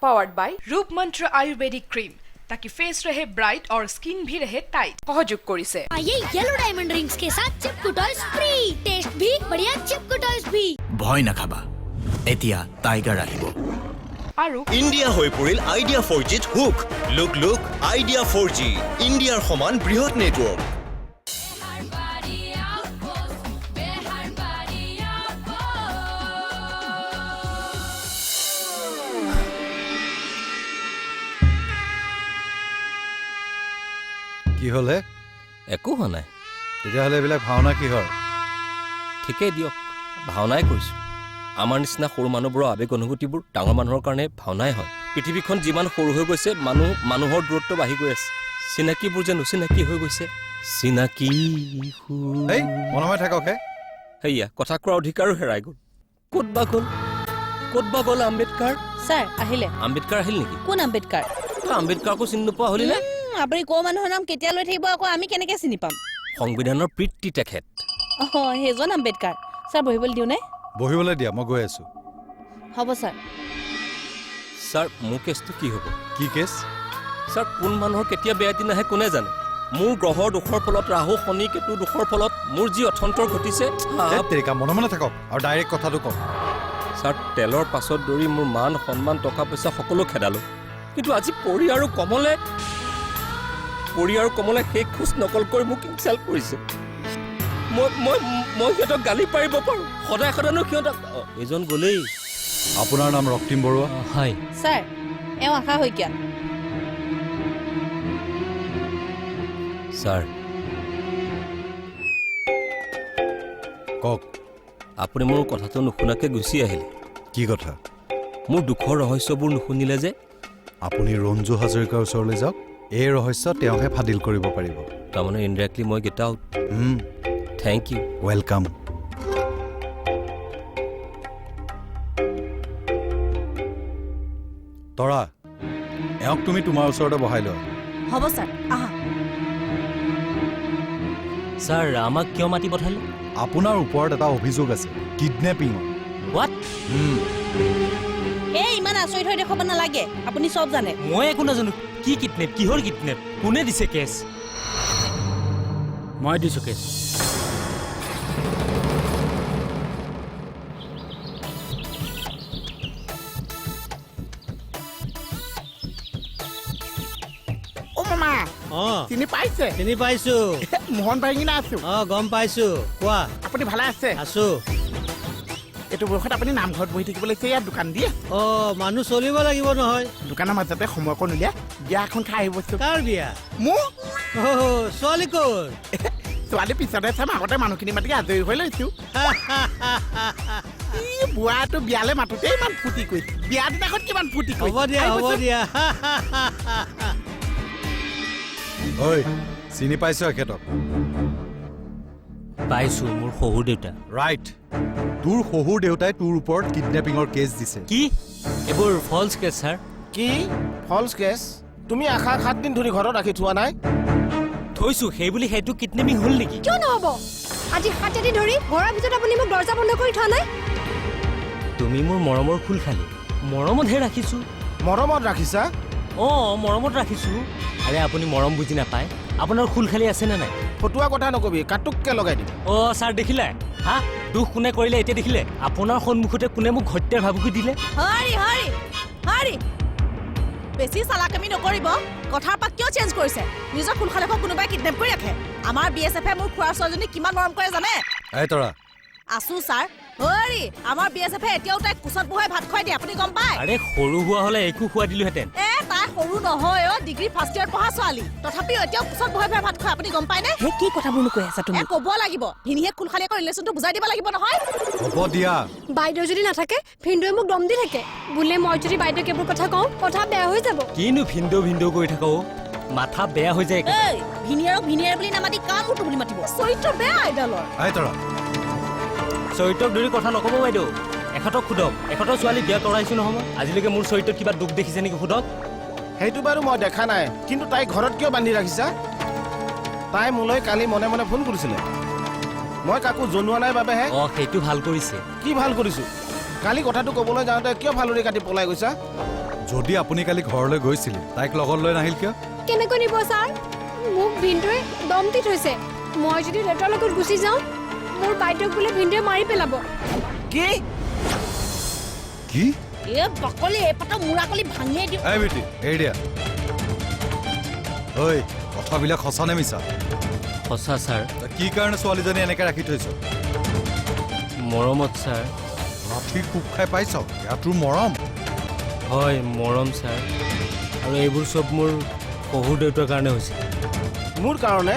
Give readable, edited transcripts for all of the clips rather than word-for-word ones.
Powered by रूप मंत्र Ayurvedic cream ताकि फेस रहे ब्राइट और स्किन भी रहे टाइट। सहयोग करिছে ये येलो डायमंड रिंग्स के साथ चिपकू टॉयज फ्री, टेस्ट भी बढ़िया, चिपकू टॉयज भी। ভয় নাখাবা, এতিয়া টাইগাৰ আহিব। আৰু ইন্ডিয়া হৈ পৰিল আইডিয়া 4G ত হুক। লুক আইডিয়া 4G ইন্ডিয়াৰ সমান বৃহৎ নেটৱৰ্ক। কি হলে একো হোৱা নাই। তেতিয়াহ'লে এইবিলাক ভাওনা কিহৰ? ঠিকেই দিয়ক, ভাওনাই কৰিছোঁ। আমাৰ নিচিনা সৰু মানুহবোৰৰ আৱেগ অনুভূতিবোৰ ডাঙৰ মানুহৰ কাৰণে ভাওনাই হয়। পৃথিৱীখন যিমান সৰু হৈ গৈছে মানুহৰ দূৰত্ব বাঢ়ি গৈ আছে। চিনাকিবোৰ যেন অচিনাকি হৈ গৈছে। চিনাকি এই মনময় থাককহে। সেয়া কথা কোৱাৰ অধিকাৰো হেৰাই গ'ল। ক'ত বা গ'ল আম্বেদকাৰ? স্যাৰ আহিলে। আম্বেদকাৰ আহিল নেকি? কোন আম্বেদকাৰ? আম্বেদকাৰকো চিনি নোপোৱা হ'লি নে? আপুনি ক মানুহৰ নাম কেতিয়া লৈ থাকিব আকৌ আমি কেনেকৈ চিনি পাম? সংবিধানৰ পিতৃ তেখেত। সেইজন আম্বেদকাৰ। স্যাৰ বহিবলৈ দিওঁ নে? বহিবলৈ দিয়া, মই গৈ আছো। হ'ব স্যাৰ। ছাৰ মোৰ কেছটো কি হ'ব? কি কেছ? ছাৰ কোন মানুহৰ কেতিয়া বেয়া দিন আহে কোনে জানে। মোৰ গ্ৰহৰ দোষৰ ফলত, ৰাহু শনি কেতু দোষৰ ফলত মোৰ যি অথন্তৰ ঘটিছে। তেৰিকা মনে থাকক আৰু ডাইৰেক্ট কথাটো কওক। ছাৰ তেলৰ পাছত দৌৰি মোৰ মান সন্মান টকা পইচা সকলো খেদালো, কিন্তু আজি পৰি আৰু কমলে সেই খোজ নকল কৰি মোক ইনচাল্ট কৰিছে। মই সিহঁতক গালি পাৰিব পাৰোঁ, সদায়নো সিহঁতক। এইজন গ'লেই। আপোনাৰ নাম ৰক্তিম বৰুৱা? হয় স্যাৰ, এওঁ আশা শইকীয়া। ছাৰ কওক। আপুনি মোৰ কথাটো নুশুনাকৈ গুচি আহিলে। কি কথা? মোৰ দুখৰ ৰহস্যবোৰ নুশুনিলে যে। আপুনি ৰঞ্জু হাজৰিকাৰ ওচৰলৈ যাওক, এই ৰহস্য তেওঁহে ফাদিল কৰিব পাৰিব। তাৰমানে ইনডাইৰেক্টলি মই get out. Thank you. Welcome. তৰা, এওঁক তুমি তোমাৰ ওচৰতে বহাই লোৱা। হ'ব স্যাৰ, আহা। ছাৰ আমাক কিয় মাতি পঠালে? আপোনাৰ ওপৰত এটা অভিযোগ আছে, কিডনেপিঙৰ। হোৱাট? এই ইমান আচৰিত হৈ দেখুৱাব নালাগে, আপুনি চব জানে। মই একো নাজানো। কি কিডনেপ? কিহৰ কিডনেপ? কোনে দিছে কেছ? মই দিছোঁ কেছ। চিনি পাইছে? চিনি পাইছো। মোহন ভাইঙিনা আছো। গম পাইছো। কোৱা। আপুনি ভালে আছে? আছো। এইটো বয়সত আপুনি নামঘৰত বহি থাকিব লাগিছে, ইয়াত দোকান দিয়ে। মানুহ চলিব লাগিব নহয়। দোকানৰ মাজতে সময়কণ উলিয়াই বিয়া এখন খাই আহিবচোন। কাৰ বিয়া? মোৰ। ছোৱালী ক'ত? ছোৱালী পিছতে চাম, আগতে মানুহখিনি মাতি আজৰি হৈ লৈছো। বুঢ়াটো বিয়ালৈ মাতোতে ইমান ফূৰ্তি কৰিছে, বিয়া দিনাখন কিমান ফূৰ্তি কৰিছে। হ'ব দিয়া। ঐ, চিনি পাইছ এখেতক? পাইছো, মোৰ শহুৰ দেউতা। ৰাইট, তোৰ শহুৰ দেউতাই তোৰ ওপৰত কিডনেপিঙৰ কেছ দিছে। কি? এইবোৰ ফলছ কেছ ছাৰ। কি ফলছ কেছ? তুমি আশা 7 দিন ধৰি ঘৰত ৰাখি থোৱা নাই? থৈছো, সেই বুলি সেইটো কিডনেপিং হ'ল নেকি? কিয় নহ'ব? আজি 7 ৰাতি ধৰি ঘৰৰ ভিতৰত আপুনি মোক দৰ্জা বন্ধ কৰি থোৱা নাই? তুমি মোৰ মৰমৰ ফুল খালি, মৰমতহে ৰাখিছো। মৰমত ৰাখিছা? মৰমত ৰাখিছো। আৰে আপুনি মৰম বুজি নাপায়। আপোনাৰ খুল খালি আছে নে নাই? ফটোৱা কথা নকবি, কাটুককে লগাই দিম। ছাৰ দেখিলে? দুখ কোনে কৰিলে এতিয়া দেখিলে? আপোনাৰ সন্মুখতে কোনে মোক হত্যাৰ ভাবুকি দিলে? হাৰি বেছি চালাকামি নকৰিব। কথাৰ পাক কিয় চেঞ্জ কৰিছে? নিজৰ খুলখালেকক কোনোবাই কিডনেপ কৰি ৰাখে। আমাৰ BSF মোৰ খুৱাৰ ছোৱালীজনী কিমান মৰম কৰে জানে? এই তৰা। আছো ছাৰ। আমাৰ BSF এতিয়াও তাইক কোচত বহাই ভাত খুৱাই দিয়ে, আপুনি গম পায়? আৰে সৰু হোৱা হ'লে একো খোৱা দিলোহেঁতেন। তাই সৰু নহয়, ডিগ্ৰী ফাৰ্ষ্ট ইয়াৰ পঢ়া ছোৱালী, তথাপিও এতিয়াও কোচত বহাই ভাত খুৱাই, আপুনি গম পায়নে? কি কথাবোৰ কৈ আছা তুমি? ক'ব লাগিব, ভিনিহে খুলখালীয়েকৰ ৰিলেশ্যনটো বুজাই দিব লাগিব নহয়। হ'ব দিয়া। বাইদেউ যদি নাথাকে ভিনদেউৱে মোক দম দি থাকে বোলে, মই যদি বাইদেউক এইবোৰ কথা কওঁ কথা বেয়া হৈ যাব। কিনো ভিনদেউ কৰি থাকো, মাথা বেয়া হৈ যায়। ভিনিয়াৰক ভিনিয়াৰ বুলি নামাতি কাম উঠো বুলি মাতিব। চৰিত্ৰ বেয়া আইডালৰ। এই তৰা, চৰিত্ৰক ধৰি কথা নক'ব বাইদেউ। এখেতক সোধক, এখেতৰ ছোৱালী বিয়া কৰাইছো নহয়। আজিলৈকে মোৰ চৰিত্ৰত কিবা দুখ দেখিছে নেকি সোধক। সেইটো বাৰু মই দেখা নাই, কিন্তু তাই ঘৰত কিয় বান্ধি ৰাখিছা? তাই মোলৈ কালি মনে মনে ফোন কৰিছিলে, মই কাকো জনোৱা নাই বাবেহে। সেইটো ভাল কৰিছে। কি ভাল কৰিছো? কালি কথাটো ক'বলৈ যাওঁতে কিয় ফালৰি কাটি পলাই গৈছা? যদি আপুনি কালি ঘৰলৈ গৈছিলে তাইক লগত লৈ নাহিল কিয়? কেনেকৈ নিব ছাৰ? মোক ভিনদেউৱে দম দি থৈছে। মই যদি দেউতাৰ লগত গুচি যাওঁ মোৰ বাইদেউক বোলে ভিনদেউৱে মাৰি পেলাব। কি কি? এ বাকলি এপাতৰ মুৰাকলি ভাঙিয়ে দিওঁ। এই বেটি এৰি দিয়া। ঐ কথাবিলাক সঁচা নে মিছা? সঁচা ছাৰ। তই কি কাৰণে ছোৱালীজনী এনেকে ৰাখি থৈছ? মৰমত ছাৰ। লাঠি কোব খাই পাইছ? এয়া তোৰ মৰম? হয় মৰম ছাৰ, আৰু এইবোৰ চব মোৰ শহুৰ দেউতাৰ কাৰণে হৈছে। মোৰ কাৰণে?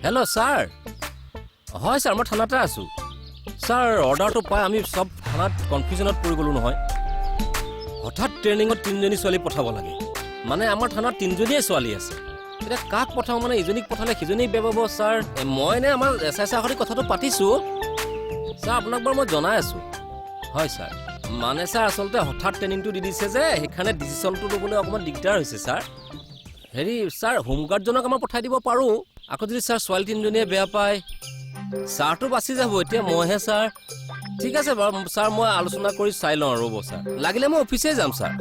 Hello' sir. হয় ছাৰ, মই থানাতে আছোঁ। ছাৰ অৰ্ডাৰটো পাই আমি চব থানাত কনফিউজনত পৰি গ'লোঁ নহয়। হঠাৎ ট্ৰেইনিঙত 3জনী ছোৱালী পঠাব লাগে, মানে আমাৰ থানাত 3জনীয়ে ছোৱালী আছে। এতিয়া কাক পঠাওঁ, মানে ইজনীক পঠালে সিজনীক বেবাব ছাৰ। মই এনে আমাৰ SI ছাৰৰ সৈতে কথাটো পাতিছোঁ ছাৰ, আপোনাক বাৰু মই জনাই আছোঁ। হয় ছাৰ, মানে ছাৰ আচলতে হঠাৎ ট্ৰেইনিংটো দি দিছে যে সেইকাৰণে ডিচিশ্যনটো ল'বলৈ অকণমান দিগদাৰ হৈছে ছাৰ। হেৰি ছাৰ, হোমগাৰ্ডজনক আমাৰ পঠাই দিব পাৰোঁ। আকৌ যদি ছাৰ ছোৱালী 3জনীয়ে বেয়া পায় ছাৰটো বাচি যাব। এতিয়া মইহে ছাৰ। ঠিক আছে বাৰু ছাৰ, মই আলোচনা কৰি চাই লওঁ। ৰ'ব ছাৰ, লাগিলে মই অফিচে যাম ছাৰ।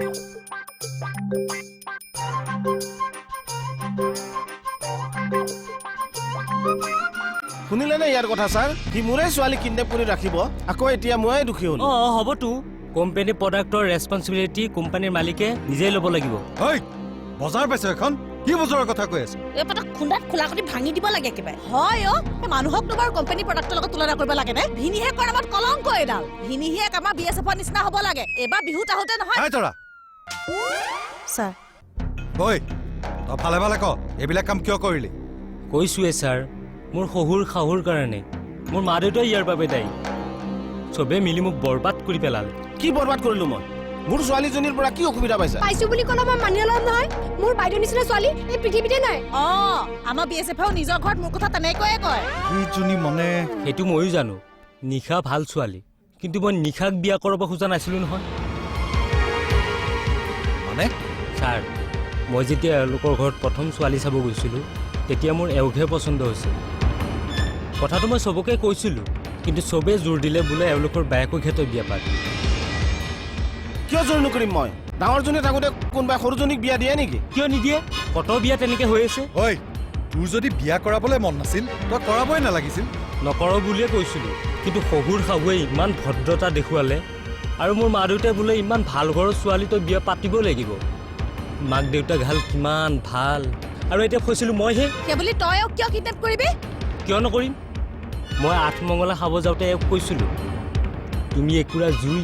শুনিলেনে ইয়াৰ কথা ছাৰ? সি মোৰে ছোৱালী কিডনেপ কৰি ৰাখিব, আকৌ এতিয়া ময়ে দুখী হ'লো। হ'বতো। কোম্পানী প্ৰডাক্টৰ ৰেছপঞ্চিবিলিটি কোম্পানীৰ মালিকে নিজেই ল'ব লাগিব। ঐ বজাৰ পাইছ এখন? কি বজাৰৰ কথা কৈ আছ? এপাতৰ খুন্দাত খোলা কৰি ভাঙি দিব লাগে একেবাৰে। হয় মানুহক তোমাৰ কোম্পানী প্ৰডাক্টৰ লগত তুলনা কৰিব লাগে নে? ভিনিহে কৰা নামত কলংক এডাল। ভিনিহে আমাৰ BSFৰ নিচিনা হ'ব লাগে। এবাৰ বিহুত আহোঁতে নহয়। আই তৰা ছাৰ ঐ তই ভালে ভালে ক, এইবিলাক কাম কিয় কৰিলি? কৈছোৱে ছাৰ, মোৰ শহুৰ শাহুৰ কাৰণে। মোৰ মা দেউতাই ইয়াৰ বাবে দায়ী। চবেই মিলি মোক বৰবাদ কৰি পেলালে। কি বৰবাদ কৰিলো মই? মোৰ ছোৱালীজনীৰ পৰা কি অসুবিধা পাইছা? পাইছো বুলি ক'লে মই মানি ল'ম নহয়। মোৰ বাইদেউৰ নিচিনা ছোৱালী এই পৃথিৱীতে নাই। আমাৰ BSFেও নিজৰ ঘৰত মোৰ কথা তেনেকৈয়ে কয়। এইজনী মানে সেইটো ময়ো জানো, নিশা ভাল ছোৱালী, কিন্তু মই নিশাক বিয়া কৰাব খোজা নাছিলোঁ নহয়। মানে ছাৰ, মই যেতিয়া এওঁলোকৰ ঘৰত প্ৰথম ছোৱালী চাব গৈছিলোঁ তেতিয়া মোৰ এওঁকহে পচন্দ হৈছিল। কথাটো মই চবকে কৈছিলোঁ, কিন্তু চবেই জোৰ দিলে বোলে এওঁলোকৰ বায়েকক তই বিয়া পাত। কিয় জোৰ নকৰিম মই? ডাঙৰজনী থাকোঁতে কোনোবাই সৰুজনীক বিয়া দিয়ে নেকি? কিয় নিদিয়ে? কত বিয়া তেনেকে হৈ আছে। ঐ তোৰ যদি বিয়া কৰাবলৈ মন নাছিল তই কৰাবই নালাগিছিল। নকৰোঁ বুলিয়ে কৈছিলোঁ, কিন্তু শহুৰ শাহুৱে ইমান ভদ্ৰতা দেখুৱালে, আৰু মোৰ মা দেউতাই বোলে ইমান ভাল ঘৰৰ ছোৱালী তই বিয়া পাতিব লাগিব। মাক দেউতাক হাল কিমান ভাল, আৰু এতিয়া কৈছিলোঁ মইহে। সেইবুলি তই কিয় কিডনেপ কৰিবি? কিয় নকৰিম? মই আঠমঙলা খাব যাওঁতে এওঁক কৈছিলোঁ তুমি একুৰা জুই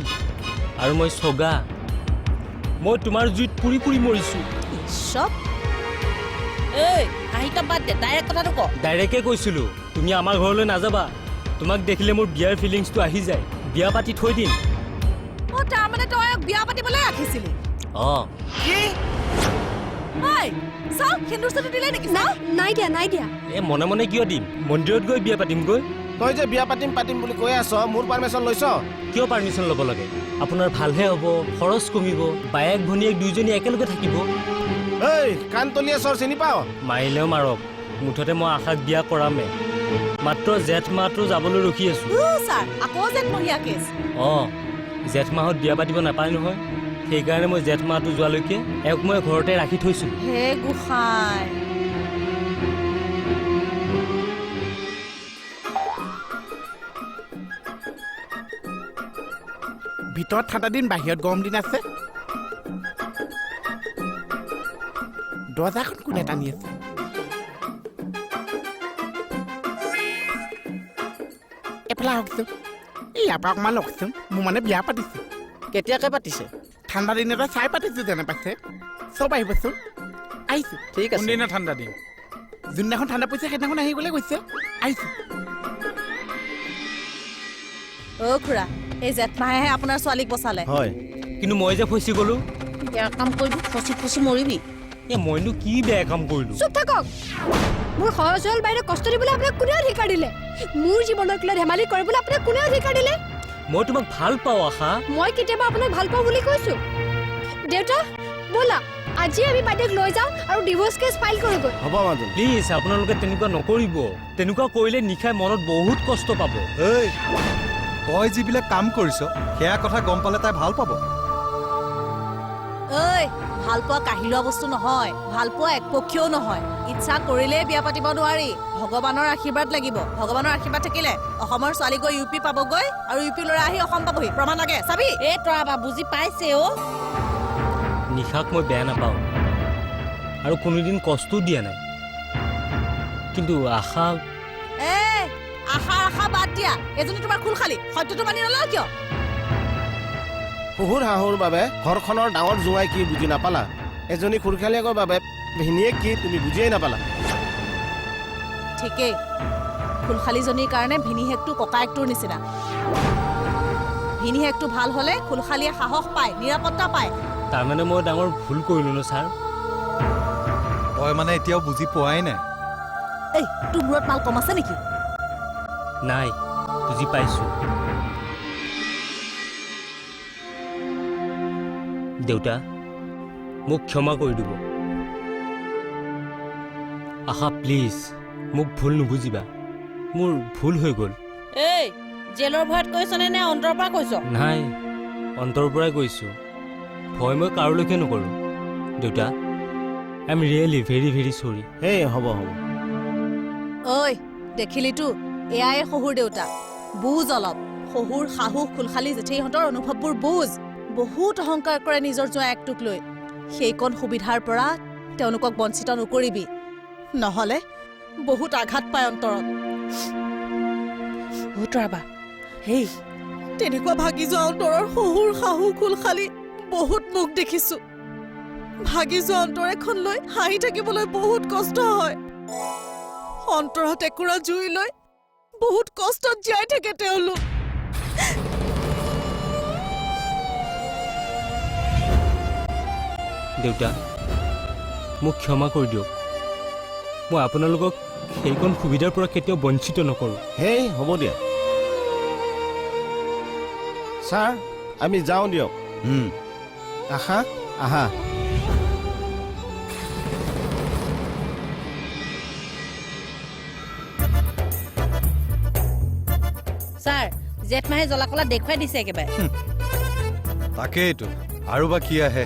আৰু মই চগা। মই তোমাৰ জুইত পুৰি পুৰি মৰিছোঁ। চব আহিটা বাদ দে, ডাইৰেক্ট কথাটো ক। ডাইৰেক্টে কৈছিলোঁ তুমি আমাৰ ঘৰলৈ নাযাবা। তোমাক দেখিলে মোৰ বিয়াৰ ফিলিংছটো আহি যায়, বিয়া পাতি থৈ দিম। তাৰমানে তই বিয়া পাতিবলৈ ৰাখিছিলি? কি চাওঁ সেন্দুৰ চেন্দুৰ দিলে নেকি? নাই দিয়া নাই দিয়া। মনে মনে কিয় দিম? মন্দিৰত গৈ বিয়া পাতিমগৈ। তই যে বিয়া পাতিম পাতিম বুলি কৈ আছ, মোৰ পাৰ্মিশ্যন লৈছ? কিয় পাৰ্মিশ্যন ল'ব লাগে? আপোনাৰ ভালহে হ'ব, খৰচ কমিব, বায়েক ভনীয়েক দুইজনী একেলগে থাকিব। এই কাণতলীয়া চৰ চিনি পাৱ? মাৰিলেও মাৰক, মুঠতে মই আশাক বিয়া কৰামে। মাত্ৰ জেঠ মাহটো যাবলৈ ৰখি আছোঁ। ছাৰ আকৌ জেঠমহীয়া কেছ? জেঠ মাহত বিয়া পাতিব নাপায় নহয়, সেইকাৰণে মই জেঠ মাহটো যোৱালৈকে এওঁক মই ঘৰতে ৰাখি থৈছিলোঁ। হে গোসাঁই, ভিতৰত ঠাণ্ডা দিন, বাহিৰত গৰম দিন আছে। দৰ্জাখন কোনে টানি আছে? এফালে আহকচোন, ইয়াৰ পৰা অকণমান লওকচোন। মোৰ মানে বিয়া পাতিছোঁ। কেতিয়াকে পাতিছে? ঠাণ্ডা দিন এটা চাই পাতিছোঁ যেনে পাইছে। চব আহিবচোন। আহিছোঁ। ঠিক আছে। কোনদিনা ঠাণ্ডা দিন? যোনদিনাখন ঠাণ্ডা পৰিছে সেইদিনাখন আহিবলৈ কৈছে। আহিছোঁ। খুৰা, এই জেঠমাহেহে আপোনাৰ ছোৱালীক বচালে। হয়, কিন্তু মই যে ফচি গ'লোঁ। বেয়া কাম কৰিবি, ফচি ফচি মৰিবি। মইনো কি বেয়া কাম কৰিলোঁ? চুপ থাকক। মোৰ সহজ সৰল বাইদেউ কষ্ট দিবলৈ আপোনাক কোনে অধিকাৰ দিলে? মোৰ জীৱনৰ কিলা ধেমালি কৰিবলৈ আপোনাক কোনে অধিকাৰ দিলে? মই তোমাক ভাল পাওঁ আশা। মই কেতিয়াবা আপোনাক ভাল পাওঁ বুলি কৈছো। দেউতা ব'লা আজি আমি বাইদেউক লৈ যাওঁ আৰু ডিভোৰ্চ কেছ ফাইল কৰোঁগৈ। হ'ব মাজনী। প্লিজ আপোনালোকে তেনেকুৱা নকৰিব। তেনেকুৱা কৰিলে নিশাই মনত বহুত কষ্ট পাব। এই তই যিবিলাক কাম কৰিছ সেয়া কথা গম পালে তাই ভাল পাব। ঐ ভাল পোৱা কাঢ়ি লোৱা বস্তু নহয়, ভাল পোৱা একপক্ষীয়ও নহয়। ইচ্ছা কৰিলেই বিয়া পাতিব নোৱাৰি, ভগৱানৰ আশীৰ্বাদ লাগিব। ভগৱানৰ আশীৰ্বাদ থাকিলে অসমৰ ছোৱালী গৈ ইউ পি পাবগৈ আৰু ইউ পি ল'ৰা আহি অসম পাবহি। প্ৰমাণ লাগে চাবি। এই তৰা বা বুজি পাইছে অ'। নিশাক মই বেয়া নাপাওঁ আৰু কোনোদিন কষ্টও দিয়া নাই, কিন্তু আশা আশা বাদ দিয়া। এজনী তোমাৰ খুল খালি, সত্যটো মানি নলওঁ কিয়? শহুৰ শাহুৰ বাবে ঘৰখনৰ ডাঙৰ জোঁৱাই কি বুজি নাপালা? এজনী খুৰখালীয়েকৰ বাবে ভিনীয়েক কি তুমি বুজিয়েই নাপালা? ঠিকেই, খুলখালীজনীৰ কাৰণে ভিনীহেকটো ককায়েকটোৰ নিচিনা। ভিনীহেকটো ভাল হ'লে খুলখালীয়ে সাহস পায়, নিৰাপত্তা পায়। তাৰমানে মই ডাঙৰ ভুল কৰিলোঁ ন ছাৰ। তই মানে এতিয়াও বুজি পোৱাই নাই। এই তোৰ মূৰত মাল কম আছে নেকি? নাই, বুজি পাইছোঁ। দেউতা, মোক ক্ষমা কৰি দিব। আশা প্লিজ মোক ভুল নুবুজিবা, মোৰ ভুল হৈ গ'ল। এই জেলৰ ভয়ত কৈছনে নে অন্তৰৰ পৰা কৈছ? নাই, অন্তৰৰ পৰাই কৈছোঁ। ভয় মই কাৰোলৈকে নকৰোঁ। দেউতা, I am really very very চৰি। এই হ'ব হ'ব। ঐ দেখিলিতো, এয়াই শহুৰ দেউতা। বুজ অলপ। শহুৰ শাহু খুলখালী জেঠেইহঁতৰ অনুভৱবোৰ বুজ। বহুত অহংকাৰ কৰে নিজৰ জোঁৱায়েকটোক লৈ। সেইকণ সুবিধাৰ পৰা তেওঁলোকক বঞ্চিত নকৰিবি, নহ'লে বহুত আঘাত পায় অন্তৰত। তৰা বা হেই, তেনেকুৱা ভাগি যোৱা অন্তৰৰ শহুৰ শাহু খুলখালী বহুত মুখ দেখিছো। ভাগি যোৱা অন্তৰ এখন লৈ হাঁহি থাকিবলৈ বহুত কষ্ট হয়। অন্তৰত একুৰা জুই লৈ বহুত কষ্টত জীয়াই থাকে তেওঁলোক। দেউতা, মোক ক্ষমা কৰি দিয়ক। মই আপোনালোকক সেইকণ সুবিধাৰ পৰা কেতিয়াও বঞ্চিত নকৰোঁ। হেই হ'ব দিয়া ছাৰ, আমি যাওঁ দিয়ক। আশা আহা। ছাৰ, জেঠমাহে জ্বলা কলা দেখুৱাই দিছে একেবাৰে। তাকেইতো, আৰু বা কি আহে।